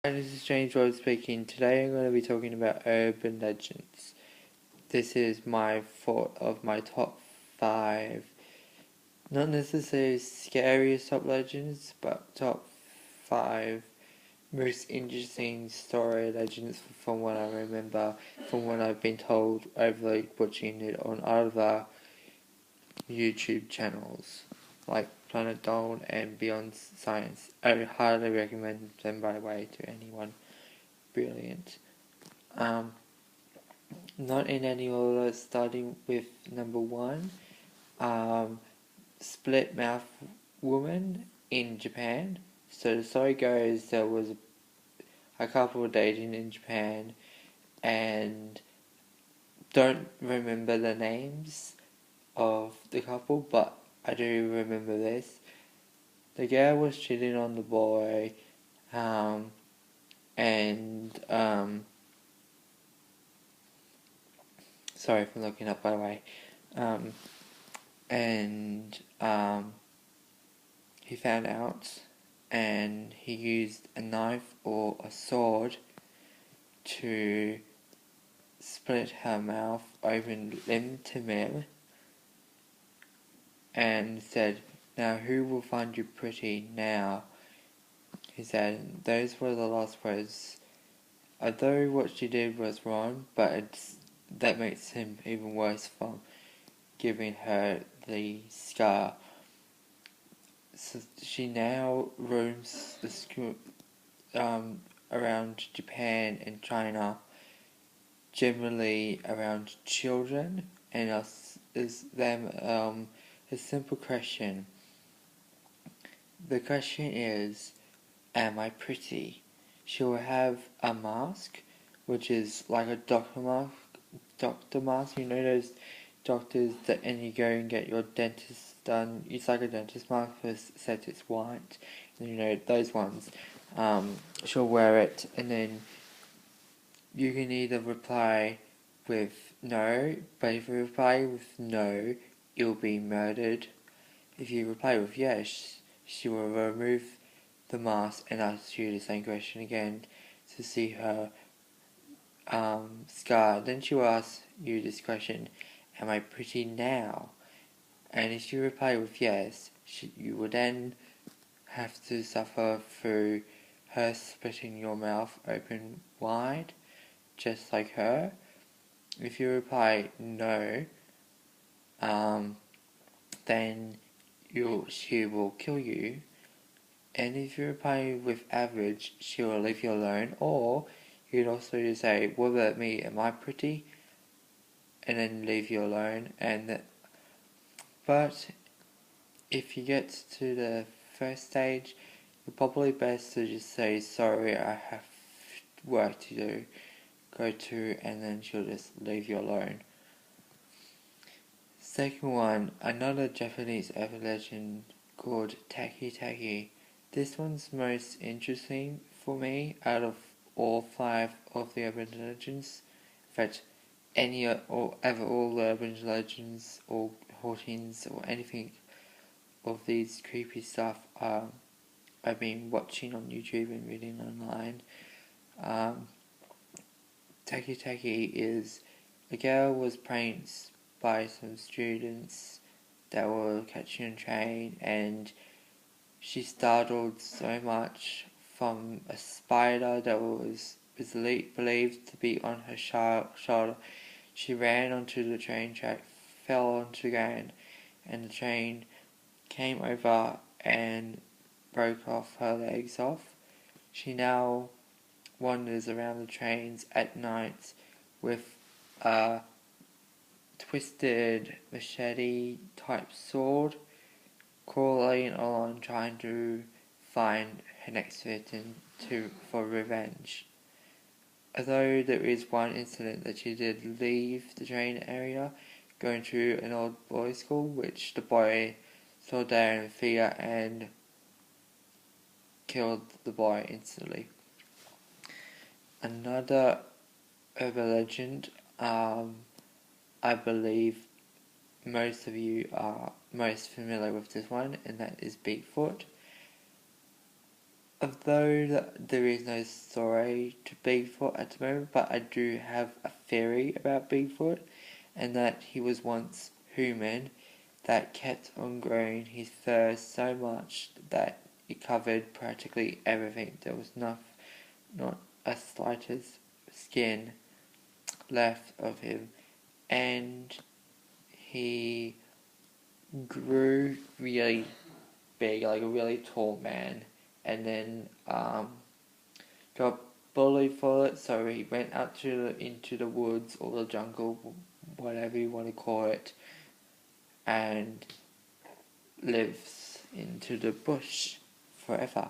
Hi, this is James Rhodes speaking. Today I'm going to be talking about urban legends. This is my thought of my top 5, not necessarily scariest top legends, but top 5 most interesting story legends from what I remember, from what I've been told over watching it on other YouTube channels like Planet Dawn and Beyond Science. I highly recommend them, by the way, to anyone. Brilliant. Not in any order, starting with number 1, split mouth woman in Japan. So the story goes, there was a couple dating in Japan, and don't remember the names of the couple, but I do remember this. The girl was cheating on the boy, and sorry for looking up, by the way. And he found out, and he used a knife or a sword to split her mouth open limb to limb, and said, "Now who will find you pretty now?" He said those were the last words. Although what she did was wrong, but that makes him even worse for giving her the scar. So she now roams the school, around Japan and China, generally around children, and asks them a simple question. The question is, am I pretty? She will have a mask, which is like a doctor mask, you know those doctors that, and you go and get your dentist done, it's like a dentist mask, except it's white, and you know, those ones. She'll wear it, and then you can either reply with no, but if you reply with no, you'll be murdered. If you reply with yes, she will remove the mask and ask you the same question again to see her scar. Then she will ask you this question, am I pretty now? And if you reply with yes, you will then have to suffer through her splitting your mouth open wide, just like her. If you reply no, then she will kill you. And if you reply with average, she will leave you alone. Or you could also just say, what about me? Am I pretty? And then leave you alone. But if you get to the first stage, you're probably best to just say, sorry, I have work to go to, and then she'll just leave you alone. Second one, another Japanese urban legend called Taki Taki. This one's most interesting for me out of all 5 of the urban legends. In fact, all the urban legends or hauntings or anything of these creepy stuff I've been watching on YouTube and reading online. Taki Taki is a girl was pranked by some students that were catching a train, and she startled so much from a spider that was believed to be on her shoulder. She ran onto the train track, fell onto the ground, and the train came over and broke off her legs off. She now wanders around the trains at night with a twisted machete type sword, crawling along trying to find her next victim for revenge. Although there is one incident that she did leave the train area, going to an old boys' school, which the boy saw there in fear and killed the boy instantly. Another urban legend, I believe most of you are most familiar with this one, and that is Bigfoot. Although there is no story to Bigfoot at the moment, but I do have a theory about Bigfoot, and that he was once human that kept on growing his fur so much that it covered practically everything. There was not a slightest skin left of him, and he grew really big, like a really tall man, and then got bullied for it, so he went out into the woods or the jungle, whatever you want to call it, and lives into the bush forever.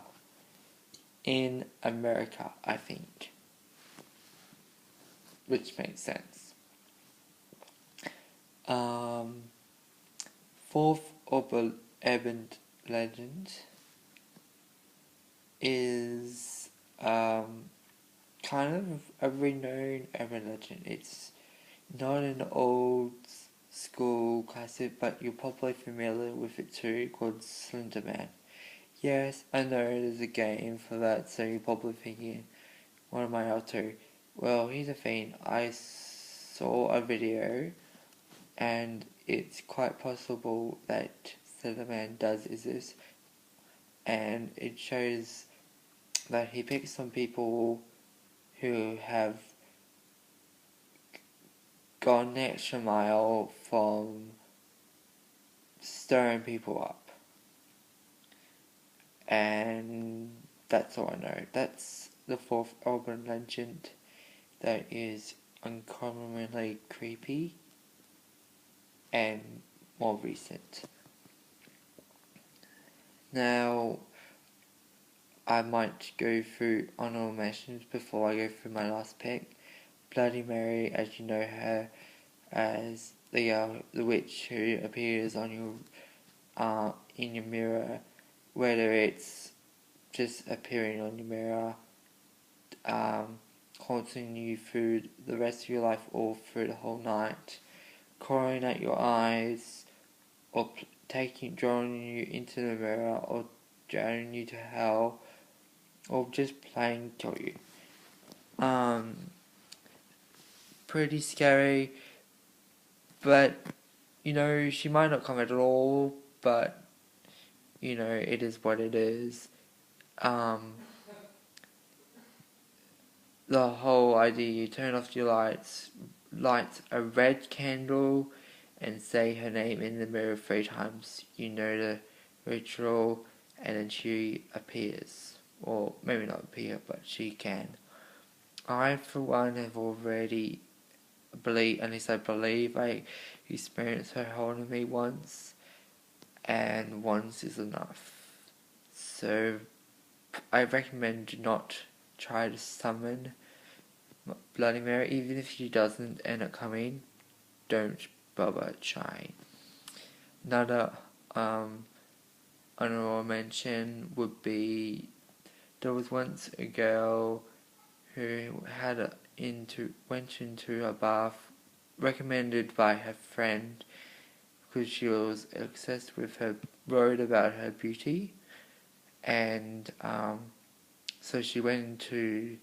In America, I think. Which makes sense. Fourth urban legend is kind of a renowned urban legend. It's not an old school classic, but you're probably familiar with it too, called Slender Man. Yes, I know there's a game for that, so you're probably thinking, what am I up to? Well, here's the thing, I saw a video, and it's quite possible that Slender Man does exist, and it shows that he picks some people who have gone the extra mile from stirring people up. And that's all I know. That's the fourth urban legend that is uncommonly creepy and more recent. Now, I might go through honorable mentions before I go through my last pick. Bloody Mary, as you know her as the witch who appears on your in your mirror, whether it's just appearing on your mirror, haunting you through the rest of your life or through the whole night, crawling at your eyes, or drawing you into the mirror, or drowning you to hell, or just plain kill you. Pretty scary, but she might not come at all, but it is what it is. The whole idea, you turn off your lights, light a red candle, and say her name in the mirror 3 times. You know the ritual, and then she appears. Or maybe not appear, but she can. I, for one, have already at least I believe I experienced her holding me once, and once is enough. So I recommend do not try to summon Bloody Mary. Even if she doesn't end up coming, don't bother trying. Another honorable mention would be, there was once a girl who went into a bath recommended by her friend because she was obsessed with her, worried about her beauty, and so she went into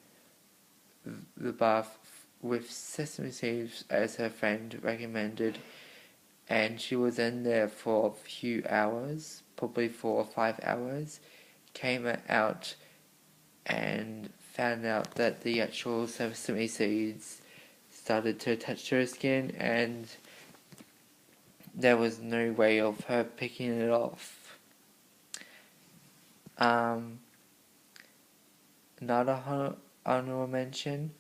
the bath with sesame seeds as her friend recommended, and she was in there for a few hours, probably 4 or 5 hours, came out and found out that the actual sesame seeds started to attach to her skin, and there was no way of her picking it off. Another honorable mention,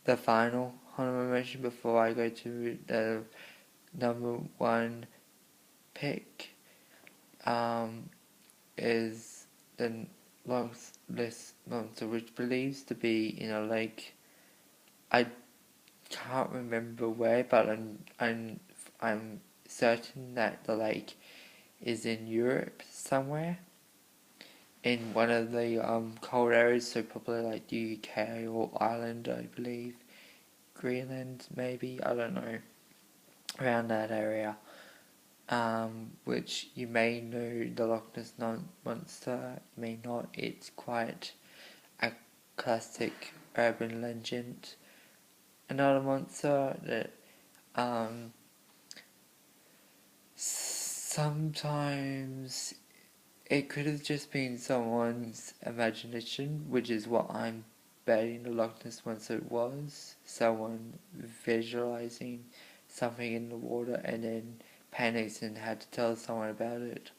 the final honorable mention before I go to the number 1 pick, is the Loch Ness Monster, which believes to be in a lake. I can't remember where, but I'm certain that the lake is in Europe somewhere, in one of the cold areas, so probably like the UK or Ireland, I believe, Greenland maybe, I don't know, around that area. which you may know the Loch Ness Monster, you may not. It's quite a classic urban legend. Another monster that sometimes it could have just been someone's imagination, which is what I'm betting the Loch Ness Monster was. Someone visualizing something in the water and then panics and had to tell someone about it.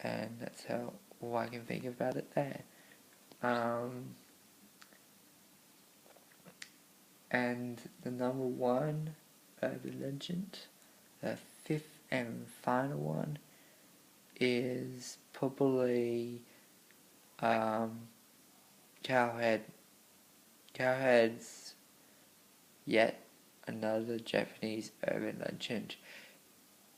And that's how all I can think about it there. And the number one urban legend, the fifth and final one, is probably Cowhead. Cowhead's yet another Japanese urban legend.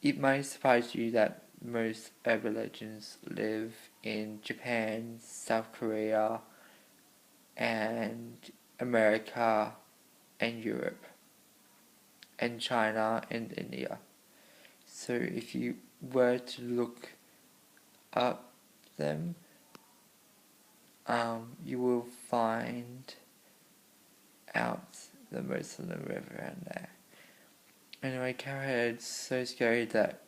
It might surprise you that most urban legends live in Japan, South Korea, and America, and Europe, and China, and India. So if you were to look up them, you will find out the most of them are around there. Anyway, Cowhead's so scary that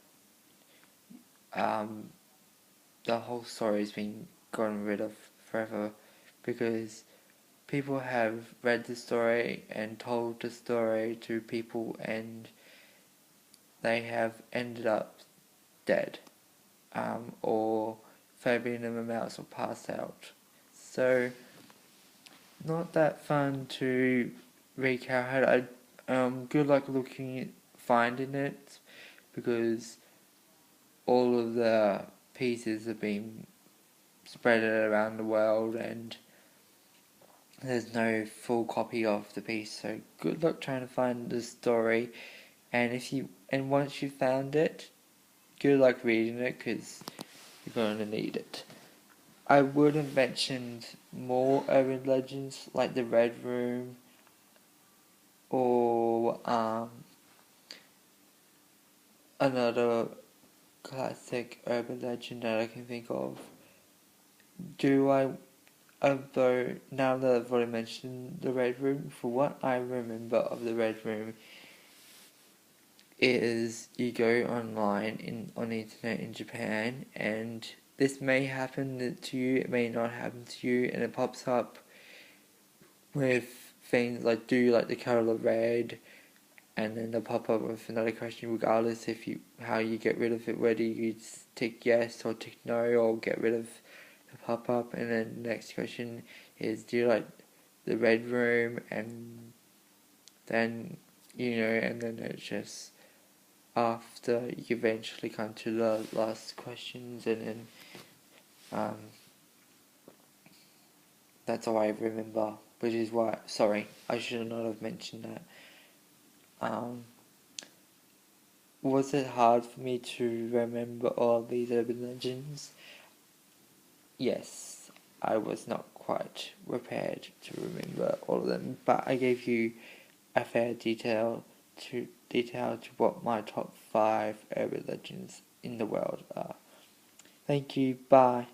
the whole story's been gotten rid of forever because people have read the story and told the story to people and they have ended up dead, or foaming in the mouth or passed out. So, not that fun to read Cowhead. Good luck finding it because all of the pieces have been spread around the world and there's no full copy of the piece. So good luck trying to find the story, and once you found it, good luck reading it because you're going to need it. I would have mentioned more urban legends like the Red Room or another classic urban legend that I can think of. Although now that I've already mentioned the Red Room, for what I remember of the Red Room is you go online on the internet in Japan and this may happen to you, it may not happen to you, and it pops up with things like, do you like the colour red? And then they'll pop up with another question regardless how you get rid of it, whether you tick yes or tick no or get rid of the pop up. And then the next question is, do you like the Red Room? And then and then it's just after you eventually come to the last questions, and then that's all I remember, which is why, sorry, I should not have mentioned that. Was it hard for me to remember all these urban legends? Yes, I was not quite prepared to remember all of them, but I gave you a fair detail to what my top 5 urban legends in the world are. Thank you, bye.